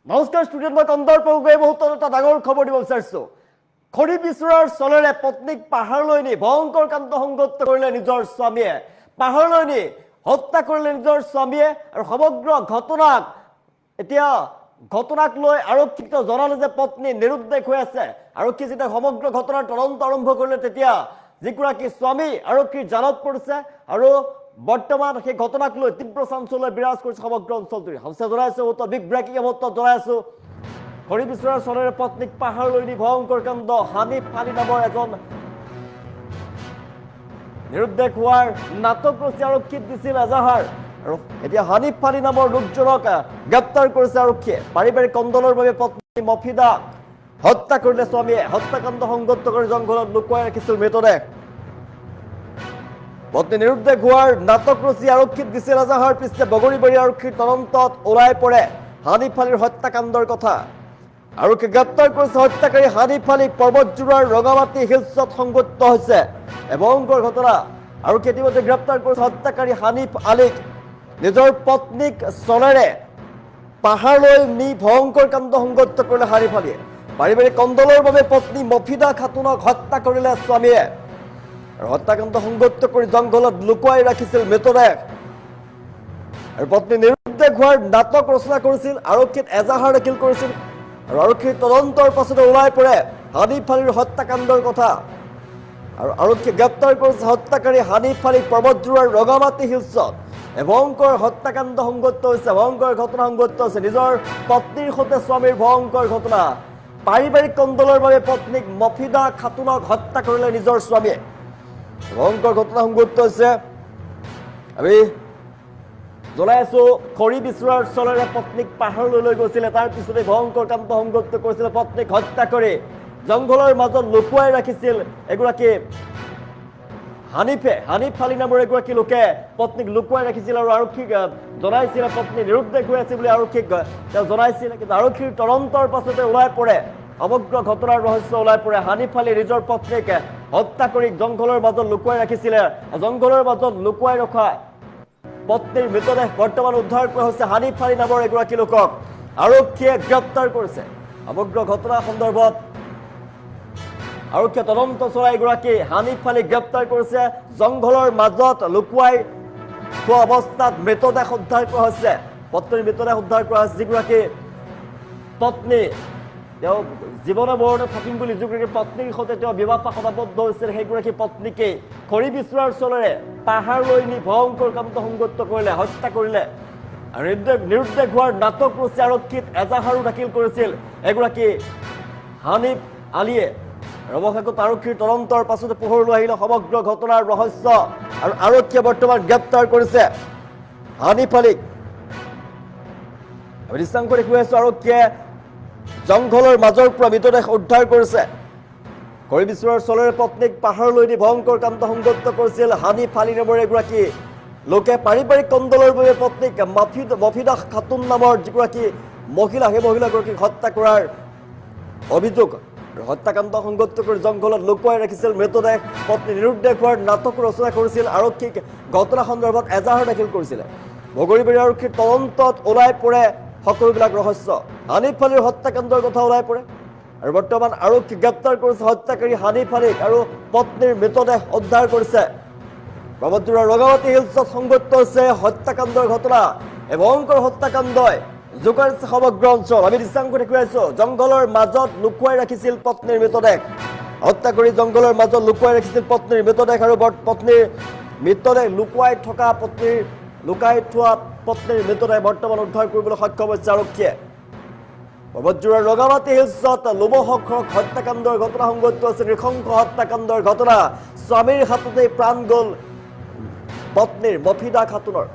নমস্কাৰ ষ্টুডিঅ'ত মই কন্দৰ পগুৱে বহুত এটা ডাঙৰ খবৰ দিব বিচাৰিছো। খৰি বিচৰাৰ চলেৰে পত্নীক পাহাৰলৈ নি ভয়ংকৰ কাণ্ড সংঘটিত কৰিলে নিজৰ স্বামীয়ে। পাহাৰলৈ নি হত্যা কৰিলে নিজৰ স্বামীয়ে আৰু সমগ্ৰ ঘটনাক লৈ আৰক্ষীক জনালে যে পত্নী নিৰুদ্দেশ হৈ আছে। আৰক্ষী যেতিয়া সমগ্ৰ ঘটনাৰ তদন্ত আৰম্ভ কৰিলে তেতিয়া যিগৰাকী স্বামী আৰক্ষীৰ জালত পৰিছে আৰু বৰ্তমান সেই ঘটনাক লৈ তীব্ৰ চাঞ্চল্য বিৰাজ কৰিছে সমগ্ৰ অঞ্চলটোৰ। সঁচা জনাইছো বিগ ব্ৰেকিং মুহূৰ্ত জনাইছো। খৰি বিচৰাৰ চলেৰে পত্নীক পাহাৰলৈ নি ভয়ংকৰ কাণ্ড। হানিফ আলী নামৰ এজন নিৰুদ্দেশ হোৱাৰ নাটক ৰচি আৰক্ষীক দিছিল এজাহাৰ আৰু এতিয়া হানিফ আলী নামৰ লোকজনক গ্ৰেপ্তাৰ কৰিছে আৰক্ষীয়ে। পাৰিবাৰিক কন্দলৰ বাবে পত্নী মফিদা হত্যা কৰিলে স্বামীয়ে। হত্যাকাণ্ড সংঘটিত কৰি জংঘলত লুকুৱাই ৰাখিছিল মৃতদেহ। পত্নী নিৰুদ্দেশ হোৱাৰ নাটক ৰচি আৰক্ষীক দিছিল এজাহাৰ। পিছে বগৰীবাৰী আৰক্ষীৰ তদন্তত ওলাই পৰে হানিফ আলীৰ হত্যাকাণ্ডৰ কথা। আৰক্ষী গ্ৰেপ্তাৰ কৰিছে হত্যাকাৰী হানিফ আলীক। পৰ্বতজোৰাৰ ৰঙামাটি হিলছত সংঘটিত হৈছে ভয়ংকৰ ঘটনা। আৰক্ষী ইতিমধ্যে গ্ৰেপ্তাৰ কৰিছে হত্যাকাৰী হানিফ আলীক। নিজৰ পত্নীক চলেৰে পাহাৰলৈ নি ভয়ংকৰ কাণ্ড সংঘটিত কৰিলে হানিফ আলীয়ে। পাৰিবাৰিক কন্দলৰ বাবে পত্নী মফিদা খাতুনক হত্যা কৰিলে স্বামীয়ে আৰু হত্যাকাণ্ড সংঘটিত কৰি জংঘলত লুকুৱাই ৰাখিছিল মৃতদেহ আৰু পত্নী নিৰুদ্দেশ হোৱাৰ নাটক ৰচনা কৰিছিল। আৰক্ষীত এজাহাৰ দাখিল কৰিছিল আৰু আৰক্ষীৰ তদন্তৰ পাছতে ওলাই পৰে হানিফ আলীৰ হত্যাকাণ্ডৰ কথা আৰু আৰক্ষীয়ে গ্ৰেপ্তাৰ কৰিছে হত্যাকাৰী হানিফ আলীক। পৰ্বতজোৰাৰ ৰঙামাটি হিলছত ভয়ংকৰ হত্যাকাণ্ড সংঘটিত হৈছে, ভয়ংকৰ ঘটনা সংঘটিত হৈছে। নিজৰ পত্নীৰ সৈতে স্বামীৰ ভয়ংকৰ ঘটনা। পাৰিবাৰিক কন্দলৰ বাবে পত্নীক মফিদা খাতুনক হত্যা কৰিলে নিজৰ স্বামীয়ে। ভয়ংকৰ ঘটনা সংঘটিত হৈছে। আমি জনাই আছো খৰি বিচৰাৰ চলেৰে পত্নীক পাহাৰলৈ লৈ গৈছিলে। তাৰ পিছতে ভয়ংকৰ কাণ্ড সংঘটিত কৰিছিলে। পত্নীক হত্যা কৰি জংঘলৰ মাজত লুকুৱাই ৰাখিছিল এগৰাকী হানিফ আলী নামৰ এগৰাকী লোকে পত্নীক লুকুৱাই ৰাখিছিল আৰু আৰক্ষীক জনাইছিল পত্নী নিৰুদ্দেশ হৈ আছে বুলি আৰক্ষীক তেওঁ জনাইছিল। কিন্তু আৰক্ষীৰ তদন্তৰ পাছতে ওলাই পৰে সমগ্ৰ ঘটনাৰ ৰহস্য ওলাই পৰে। হানিফ আলী নিজৰ পত্নীক হত্যা কৰি জংঘলৰ মাজত লুকুৱাই ৰাখিছিলে। জংঘলৰ মাজত লুকুৱাই ৰখা পত্নীৰ মৃতদেহ বৰ্তমান উদ্ধাৰ কৰা হৈছে। হানিফ আলী নামৰ এগৰাকী লোকক আৰক্ষীয়ে গ্ৰেপ্তাৰ কৰিছে। সমগ্ৰ ঘটনা সন্দৰ্ভত আৰক্ষীয়ে তদন্ত চলাই এগৰাকী হানিফ আলীক গ্ৰেপ্তাৰ কৰিছে। জংঘলৰ মাজত লুকুৱাই থোৱা অৱস্থাত মৃতদেহ উদ্ধাৰ কৰা হৈছে। পত্নীৰ মৃতদেহ উদ্ধাৰ কৰা হৈছে। যিগৰাকী পত্নী তেওঁ জীৱনে মৰণে থাকিম বুলি যিগৰাকী পত্নীৰ সৈতে তেওঁ বিবাহ পাশত আবদ্ধ হৈছিল সেইগৰাকী পত্নীকে খৰি বিচৰাৰ চলেৰে পাহাৰলৈ নি ভয়ংকৰ কাণ্ড সংঘটিত কৰিলে, হত্যা কৰিলে আৰু নিৰুদ্দেশ হোৱাৰ নাটক ৰচি আৰক্ষীত এজাহাৰো দাখিল কৰিছিল এগৰাকী হানিফ আলীয়ে। অৱশেষত আৰক্ষীৰ তদন্তৰ পাছতে পোহৰলৈ আহিলে সমগ্ৰ ঘটনাৰ ৰহস্য আৰু আৰক্ষীয়ে বৰ্তমান গ্ৰেপ্তাৰ কৰিছে হানিফ আলীক। আমি দৃশ্যাংশ দেখুৱাই আছো আৰক্ষীয়ে জংঘলৰ মাজৰ পৰা মৃতদেহ উদ্ধাৰ কৰিছে। খৰি বিচৰাৰ চলেৰে পত্নীক পাহাৰলৈ নি ভয়ংকৰ কাণ্ড সংঘটিত কৰিছিল হানিফ আলী নামৰ এগৰাকী লোকে। পাৰিবাৰিক কন্দলৰ বাবে পত্নীক মফিদা খাতুন নামৰ যিগৰাকী মহিলা সেই মহিলাগৰাকীক হত্যা কৰাৰ অভিযোগ। হত্যাকাণ্ড সংঘটিত কৰি জংঘলত লুকুৱাই ৰাখিছিল মৃতদেহ। পত্নী নিৰুদ্দেশ হোৱাৰ নাটক ৰচনা কৰিছিল। আৰক্ষীক ঘটনা সন্দৰ্ভত এজাহাৰ দাখিল কৰিছিলে। বগৰীবাৰী আৰক্ষীৰ তদন্তত ওলাই পৰে সকলোবিলাক ৰহস্য। হানিফ আলীৰ হত্যাকাণ্ডৰ কথা ওলাই পৰে আৰু বৰ্তমান আৰক্ষী গ্ৰেপ্তাৰ কৰিছে হত্যাকাৰী হানিফ আলীক আৰু পত্নীৰ মৃতদেহ উদ্ধাৰ কৰিছে। পৰ্বতজোৰাৰ ৰঙামাটি হিলছত সংঘটিত হৈছে হত্যাকাণ্ডৰ ঘটনা। এই ভয়ংকৰ হত্যাকাণ্ডই জোকাৰিছে সমগ্ৰ অঞ্চল। আমি দৃশ্যাংশ দেখুৱাইছো জংঘলৰ মাজত লুকুৱাই ৰাখিছিল পত্নীৰ মৃতদেহ। হত্যা কৰি জংঘলৰ মাজত লুকুৱাই ৰাখিছিল পত্নীৰ মৃতদেহ আৰু পত্নীৰ মৃতদেহ লুকুৱাই থোৱা পত্নীৰ মৃতদেহ বৰ্তমান উদ্ধাৰ কৰিবলৈ সক্ষম হৈছে আৰক্ষীয়ে। পৰ্বতজোৰাৰ ৰঙামাটি হিলছত লোমহৰ্ষক হত্যাকাণ্ডৰ ঘটনা সংঘটিত হৈছে। নৃশংস হত্যাকাণ্ডৰ ঘটনা। স্বামীৰ হাততেই প্ৰাণ গ'ল পত্নীৰ মফিদা খাতুনৰ।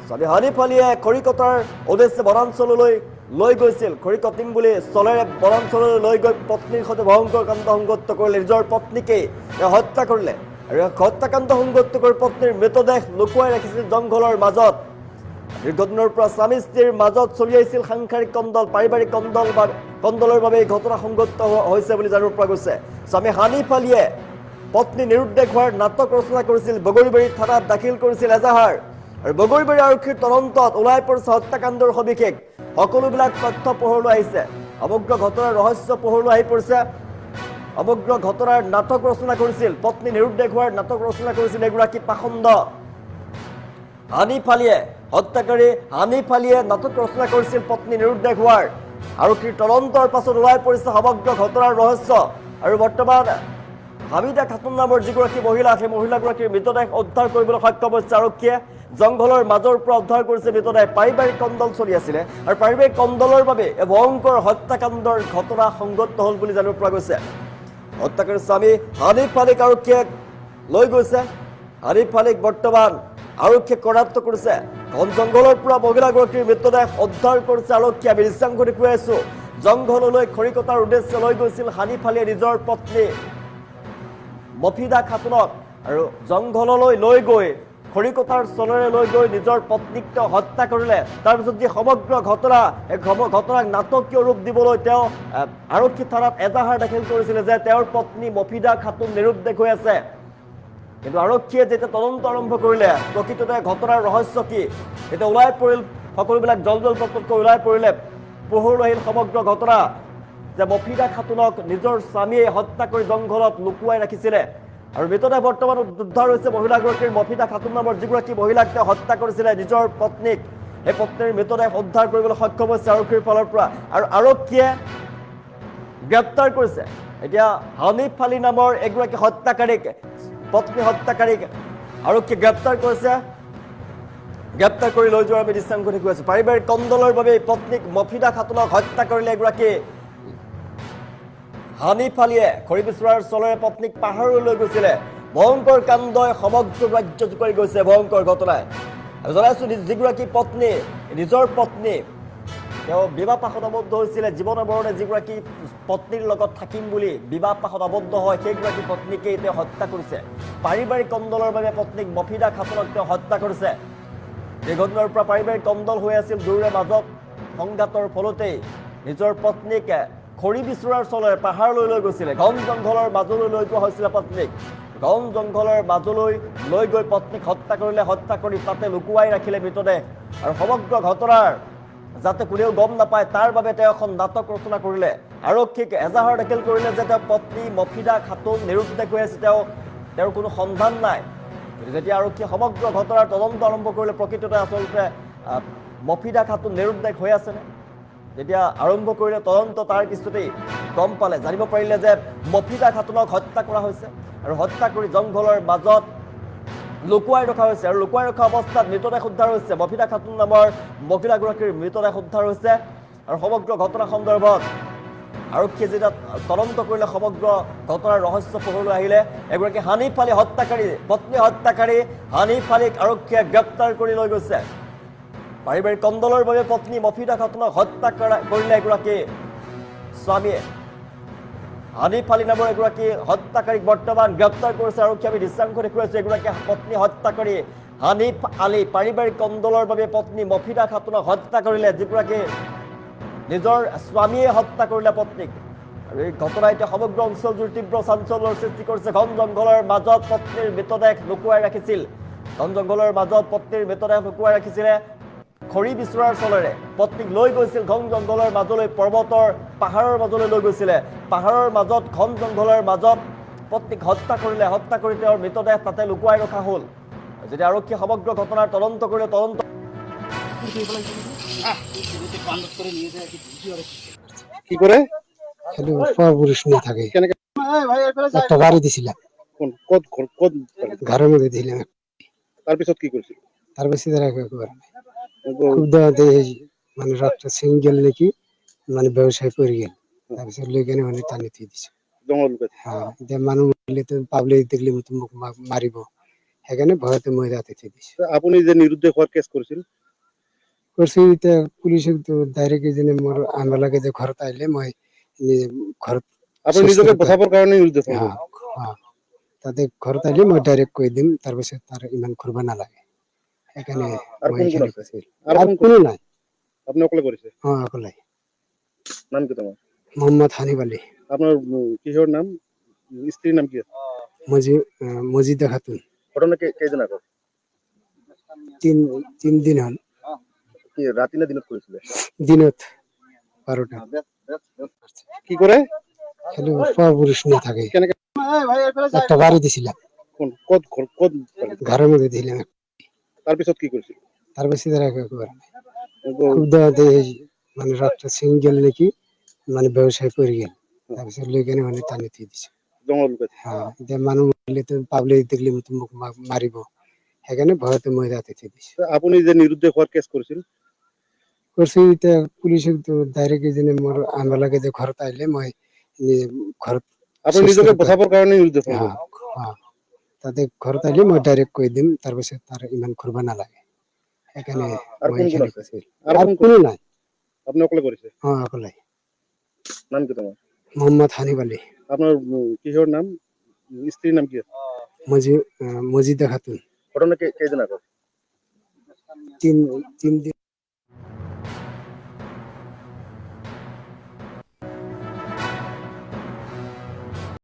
স্বামী হানিফ আলীয়ে খৰি কটাৰ উদ্দেশ্যে বনাঞ্চললৈ লৈ গৈছিল। খৰি কটিম বুলি চলেৰে বনাঞ্চললৈ লৈ গৈ পত্নীৰ সৈতে ভয়ংকৰ কাণ্ড সংঘটিত কৰিলে। নিজৰ পত্নীকেই হত্যা কৰিলে আৰু হত্যাকাণ্ড সংঘটিত কৰি পত্নীৰ মৃতদেহ লুকুৱাই ৰাখিছিল জংঘলৰ মাজত। দীৰ্ঘদিনৰ পৰা স্বামী স্ত্ৰীৰ মাজত চলি আহিছিল সাংসাৰিক কন্দল। পাৰিবাৰিক কন্দলৰ বাবে এই ঘটনা সংঘটিত হৈছে বুলি জানিব পৰা গৈছে। স্বামী হানিফ আলীয়ে পত্নী নিৰুদ্দেশ হোৱাৰ নাটক ৰচনা কৰিছিল। বগৰীবাৰী থানাত দাখিল কৰিছিল এজাহাৰ আৰু বগৰীবাৰী আৰক্ষীৰ তদন্তত ওলাই পৰিছে হত্যাকাণ্ডৰ সবিশেষ। সকলোবিলাক তথ্য পোহৰলৈ আহিছে সমগ্ৰ ঘটনাৰ ৰহস্য পোহৰলৈ আহি পৰিছে সমগ্ৰ ঘটনাৰ নাটক ৰচনা কৰিছিল পত্নী নিৰুদ্দেশ হোৱাৰ নাটক ৰচনা কৰিছিল এগৰাকী পাখণ্ড হানিফ আলীয়ে হত্যাকাৰী হানিফ আলীয়ে নাটক ৰচনা কৰিছিল পত্নী নিৰুদ্দেশ হোৱাৰ আৰক্ষীৰ তদন্তৰ পাছত ওলাই পৰিছে সমগ্ৰ ঘটনাৰ ৰহস্য আৰু বৰ্তমান হামিদা খাতুন নামৰ যিগৰাকী মহিলা সেই মহিলাগৰাকীৰ মৃতদেহ উদ্ধাৰ কৰিবলৈ সক্ষম হৈছে আৰক্ষীয়ে জংঘলৰ মাজৰ পৰা উদ্ধাৰ কৰিছে মৃতদেহ পাৰিবাৰিক কন্দল চলি আছিলে আৰু পাৰিবাৰিক কন্দলৰ বাবে ভয়ংকৰ হত্যাকাণ্ডৰ ঘটনা সংঘটিত হ'ল বুলি জানিব পৰা গৈছে হত্যাকাৰীৰ স্বামী হানিফ আলীক আৰক্ষীয়ে লৈ গৈছে হানিফ আলীক বৰ্তমান আৰক্ষীয়ে কৰায়ত্ব কৰিছে ঘন জংঘলৰ পৰা মহিলাগৰাকীৰ মৃতদেহ উদ্ধাৰ কৰিছে আৰক্ষীয়ে আমি দৃশ্যাংশ দেখুৱাই আছো জংঘললৈ খৰি কটাৰ উদ্দেশ্যে লৈ গৈছিল হানিফ আলীয়ে নিজৰ পত্নী মফিদা খাতুনক আৰু জংঘললৈ লৈ গৈ খৰি কটাৰ চলেৰে লৈ গৈ নিজৰ পত্নীক তেওঁ হত্যা কৰিলে তাৰপিছত যি সমগ্ৰ ঘটনা এই ঘটনাক নাটকীয় ৰূপ দিবলৈ তেওঁ আৰক্ষী থানাত এজাহাৰ দাখিল কৰিছিলে যে তেওঁৰ পত্নী মফিদা খাতুন নিৰুদ্দেশ হৈ আছে কিন্তু আৰক্ষীয়ে যেতিয়া তদন্ত আৰম্ভ কৰিলে প্ৰকৃততে ঘটনাৰ ৰহস্য কি এতিয়া ওলাই পৰিল সকলোবিলাক জলপটকৈ ওলাই পৰিলে পোহৰলৈ আহিল সমগ্ৰ ঘটনা যে মফিদা খাতুনক নিজৰ স্বামীয়ে হত্যা কৰি জংঘলত লুকুৱাই ৰাখিছিলে আৰু মৃতদেহ বৰ্তমান উদ্ধাৰ হৈছে মহিলাগৰাকীৰ মফিদা খাতুন নামৰ যিগৰাকী মহিলাক তেওঁ হত্যা কৰিছিলে নিজৰ পত্নীক সেই পত্নীৰ মৃতদেহ উদ্ধাৰ কৰিবলৈ সক্ষম হৈছে আৰক্ষীৰ ফালৰ পৰা আৰু আৰক্ষীয়ে গ্ৰেপ্তাৰ কৰিছে এতিয়া হানিফ আলী নামৰ এগৰাকী হত্যাকাৰীক পত্নী হত্যাকাৰীক আৰক্ষীয়ে গ্ৰেপ্তাৰ কৰিছে গ্ৰেপ্তাৰ কৰি লৈ যোৱাৰ আমি দৃশ্যাংশ দেখুৱাইছো পাৰিবাৰিক কন্দলৰ বাবে পত্নীক মফিদা খাতুনক হত্যা কৰিলে এগৰাকী হানিফ আলীয়ে খৰি বিচৰাৰ চলেৰে পত্নীক পাহাৰলৈ লৈ গৈছিলে ভয়ংকৰ কাণ্ডই সমগ্ৰ ৰাজ্য জোকাৰি গৈছে ভয়ংকৰ ঘটনাই আৰু জনাইছো যিগৰাকী পত্নী নিজৰ পত্নী তেওঁ বিবাহ পাশত আবদ্ধ হৈছিলে জীৱনৰ মৰণে যিগৰাকী পত্নীৰ লগত থাকিম বুলি বিবাহ পাশত আবদ্ধ হয় সেইগৰাকী পত্নীকেই তেওঁ হত্যা কৰিছে পাৰিবাৰিক কন্দলৰ বাবে পত্নীক মফিদা খাতুনক তেওঁ হত্যা কৰিছে এই ঘটনাৰ পৰা পাৰিবাৰিক কন্দল হৈ আছিল দুয়োৰে মাজত সংঘাতৰ ফলতেই নিজৰ পত্নীক খৰি বিচৰাৰ চলেৰে পাহাৰলৈ লৈ গৈছিলে ঘন জংঘলৰ মাজলৈ লৈ যোৱা হৈছিলে পত্নীক ঘন জংঘলৰ মাজলৈ লৈ গৈ পত্নীক হত্যা কৰিলে হত্যা কৰি তাতে লুকুৱাই ৰাখিলে মৃতদেহ আৰু সমগ্ৰ ঘটনাৰ যাতে কোনেও গম নাপায় তাৰ বাবে তেওঁ এখন নাটক ৰচনা কৰিলে আৰক্ষীক এজাহাৰ দাখিল কৰিলে যে তেওঁ পত্নী মফিদা খাতুন নিৰুদ্দেশ হৈ আছে তেওঁৰ কোনো সন্ধান নাই কিন্তু যেতিয়া আৰক্ষীয়ে সমগ্ৰ ঘটনাৰ তদন্ত আৰম্ভ কৰিলে প্ৰকৃততে আচলতে মফিদা খাতুন নিৰুদ্দেশ হৈ আছেনে যেতিয়া আৰম্ভ কৰিলে তদন্ত তাৰ পিছতেই গম পালে জানিব পাৰিলে যে মফিদা খাতুনক হত্যা কৰা হৈছে আৰু হত্যা কৰি জংঘলৰ মাজত লুকুৱাই ৰখা হৈছে আৰু লুকুৱাই ৰখা অৱস্থাত মৃতদেহ উদ্ধাৰ হৈছে মফিদা খাতুন নামৰ মহিলাগৰাকীৰ মৃতদেহ উদ্ধাৰ হৈছে আৰু সমগ্ৰ ঘটনা সন্দৰ্ভত আৰক্ষীয়ে যেতিয়া তদন্ত কৰিলে সমগ্ৰ ঘটনাৰ ৰহস্য পোহৰলৈ আহিলে এগৰাকী হানিফ আলী হত্যাকাৰী পত্নী হত্যাকাৰী হানিফ আলীক আৰক্ষীয়ে গ্ৰেপ্তাৰ কৰি লৈ গৈছে পাৰিবাৰিক কন্দলৰ বাবে পত্নী মফিদা খাতুনক হত্যা কৰিলে এগৰাকী স্বামীয়ে হানিফ আলী নামৰ এগৰাকী হত্যাকাৰীক বৰ্তমান গ্ৰেপ্তাৰ কৰিছে আৰক্ষীয়ে আমি দৃশ্যাংশ দেখুৱাইছো এগৰাকী পত্নী হত্যাকাৰী হানিফ আলী পাৰিবাৰিক কন্দলৰ বাবে পত্নী মফিদা খাতুনক হত্যা কৰিলে যিগৰাকী নিজৰ স্বামীয়ে হত্যা কৰিলে পত্নীক আৰু এই ঘটনা এতিয়া সমগ্ৰ অঞ্চলজুৰি তীব্ৰ চাঞ্চল্যৰ সৃষ্টি কৰিছে ঘন জংঘলৰ মাজত পত্নীৰ মৃতদেহ লুকুৱাই ৰাখিছিল ঘন জংঘলৰ মাজত পত্নীৰ মৃতদেহ লুকুৱাই ৰাখিছিলে খৰি বিচৰাৰ চলেৰে পত্নীক লৈ গৈছিল ঘন জংঘলৰ মাজলৈ পৰ্বতৰ পাহাৰৰ মাজলৈ লৈ গৈছিলে পাহাৰৰ মাজত ঘন জংঘলৰ মাজত পত্নীক হত্যা কৰিলে হত্যা কৰি তেওঁৰ মৃতদেহ তাতে লুকুৱাই ৰখা হ'ল যেতিয়া আৰক্ষীয়ে সমগ্ৰ ঘটনাৰ তদন্ত কৰিলে তদন্ত কি করে খালি পরপুরুষ নিয়ে থাকে একটা গাড়ি দিছিলাম কোন কত কত ঘরের মধ্যে দিলাম তারপিছত কি করছিল তার বেশি তারা খুব দেওয়াতে মানে রাতটা সিঙ্গেল নাকি মানে ব্যবসায় করে গেল তারপিছত লইখানে মানে টানি দিয়ে দিছে জঙ্গল লুকাইছে হ্যাঁ এতিয়া মানুহ মৰিলে তো পাব্লিক দেখলে মোক মাৰিব সেইকাৰণে ভয়তে মই ৰাতি থৈ দিছো আপনি যে নিৰুদ্দেশ হওয়াৰ কেস কৰেছিল কৰিছো এতিয়া পুলিচে তো ডাইৰেক্ট এজনে মোৰ আনব লাগে যে ঘৰত আহিলে মই ঘৰত আপনি নিজকে বচাবাৰ কাৰণে নিৰুদ্দেশ হন তাতে ঘৰত আহিলে মই ডাইৰেক্ট কৈ দিম তাৰপিছত তাৰ ইমান কৰিব নালাগে সেইকাৰণে আৰ মই কোন কোন এইখিনি আছে কৈছো। আৰ আৰু কোন কোনো নাই আপনি অকলে করেছে অকলে নাম কি তোমার মোহাম্মদ হানিফ আলী আপনার কিশোর নাম স্ত্রীর নাম কি আছে মজিদা খাতুন ঘটনা কেদিন আগত তিন দিন হল কি রাতি না দিনত করেছিল? দিনত 12টা কি করে? খালি পরপুরুষ নিয়ে থাকে। কেনেকে? একটা বাড়ি দিছিলাম, কোন কত কত ঘরের মধ্যে দিলাম। তার পিছত কি করেছিল? তার বেশি তারা করে খুব দেওয়াতে মানে রাতটা সিঙ্গেল নাকি মানে ব্যবসায় করে গেল। তারপিছত লইখানে মানে টানি দিয়ে দিছে। জঙ্গল লুকাইছে। হ্যাঁ, যে মানুষ মরলে তো পাবলিক দেখলে মতো মুখ মারিব, সেখানে ভয়তে মই রাতে দিয়ে দিছে। তো আপনি যে নিরুদ্ধে হওয়ার কেস করেছিল, করছি তে পুলিশে তো ডাইরেক্ট যেন মোর আমলাকে যে ঘরত আইলে মই ঘরত আপনি নিজকে বচাবার কারণে নিরুদ্ধে ফোন হ্যাঁ করেছেন। হ্যাঁ তাতে ঘরত আইলে মই ডাইরেক্ট কই দিম, তারপিছত তার ইমান করবা নালাগে। এখানে আর মই কোন কোন এখানে আছে? কইছি। আর আর কোন কোনো নাই। আপনি অকলে করেছে? হ্যাঁ অকলাই। নাম কি তোমার? মোহাম্মদ হানিফ আলী। আপনার কিশোর নাম, স্ত্রীর নাম কি আছে? মজিদা খাতুন। ঘটনা কেদিন আগে? 3 দিন